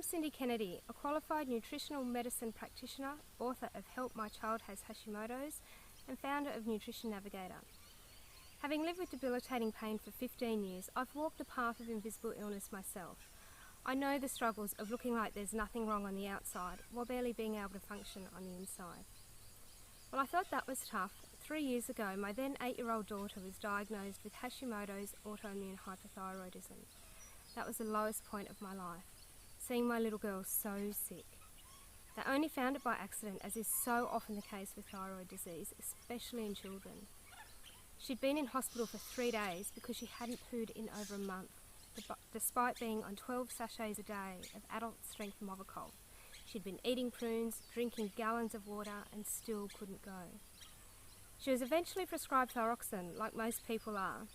I'm Cindy Kennedy, a qualified nutritional medicine practitioner, author of Help My Child Has Hashimoto's, and founder of Nutrition Navigator. Having lived with debilitating pain for 15 years, I've walked the path of invisible illness myself. I know the struggles of looking like there's nothing wrong on the outside while barely being able to function on the inside. Well, I thought that was tough. 3 years ago, my then 8-year-old daughter was diagnosed with Hashimoto's autoimmune hypothyroidism. That was the lowest point of my life, seeing my little girl so sick. They only found it by accident, as is so often the case with thyroid disease, especially in children. She'd been in hospital for 3 days because she hadn't pooed in over a month, despite being on 12 sachets a day of adult-strength Movicol. She'd been eating prunes, drinking gallons of water, and still couldn't go. She was eventually prescribed thyroxine, like most people are,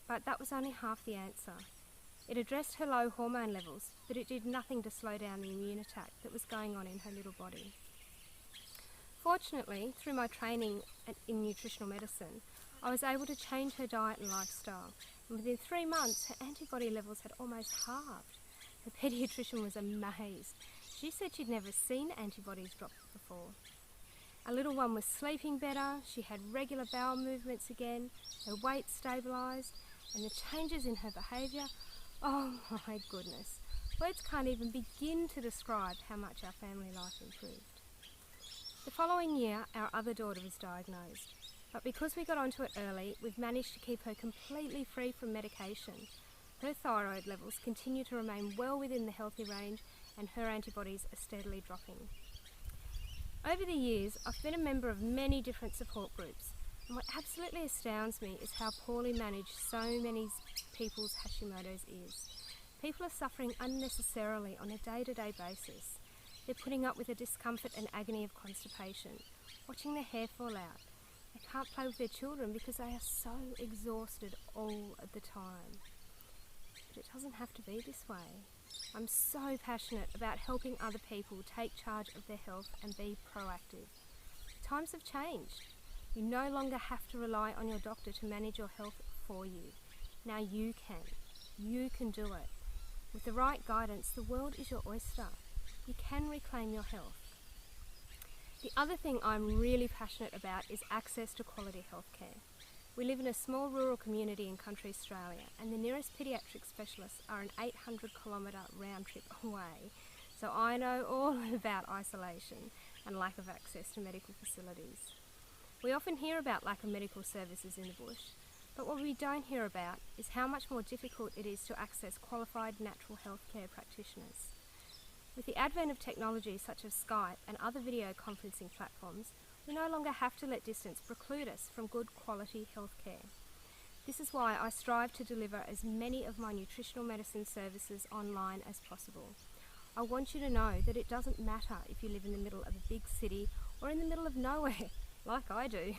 but that was only half the answer. It addressed her low hormone levels, but it did nothing to slow down the immune attack that was going on in her little body. Fortunately, through my training in nutritional medicine, I was able to change her diet and lifestyle, and within 3 months, her antibody levels had almost halved. Her paediatrician was amazed. She said she'd never seen antibodies drop before. Our little one was sleeping better, she had regular bowel movements again, her weight stabilised, and the changes in her behaviour, oh my goodness. Words can't even begin to describe how much our family life improved. The following year, our other daughter was diagnosed, but because we got onto it early, we've managed to keep her completely free from medication. Her thyroid levels continue to remain well within the healthy range, and her antibodies are steadily dropping. Over the years, I've been a member of many different support groups, and what absolutely astounds me is how poorly managed so many people's Hashimoto's is. People are suffering unnecessarily on a day-to-day basis. They're putting up with the discomfort and agony of constipation, watching their hair fall out. They can't play with their children because they are so exhausted all of the time. But it doesn't have to be this way. I'm so passionate about helping other people take charge of their health and be proactive. Times have changed. You no longer have to rely on your doctor to manage your health for you. Now you can. You can do it. With the right guidance, the world is your oyster. You can reclaim your health. The other thing I'm really passionate about is access to quality healthcare. We live in a small rural community in country Australia, and the nearest paediatric specialists are an 800-kilometre round trip away, so I know all about isolation and lack of access to medical facilities. We often hear about lack of medical services in the bush, but what we don't hear about is how much more difficult it is to access qualified natural healthcare practitioners. With the advent of technology such as Skype and other video conferencing platforms, we no longer have to let distance preclude us from good quality healthcare. This is why I strive to deliver as many of my nutritional medicine services online as possible. I want you to know that it doesn't matter if you live in the middle of a big city or in the middle of nowhere, like I do.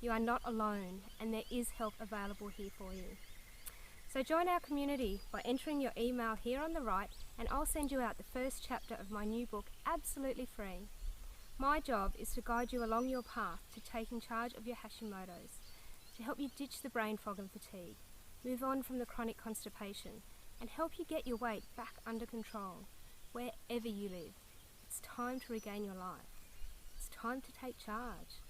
You are not alone, and there is help available here for you. So join our community by entering your email here on the right, and I'll send you out the first chapter of my new book absolutely free. My job is to guide you along your path to taking charge of your Hashimoto's, to help you ditch the brain fog and fatigue, move on from the chronic constipation, and help you get your weight back under control, wherever you live. It's time to regain your life. It's time to take charge.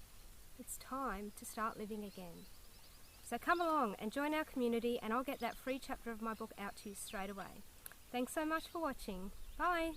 It's time to start living again. So come along and join our community, and I'll get that free chapter of my book out to you straight away. Thanks so much for watching. Bye!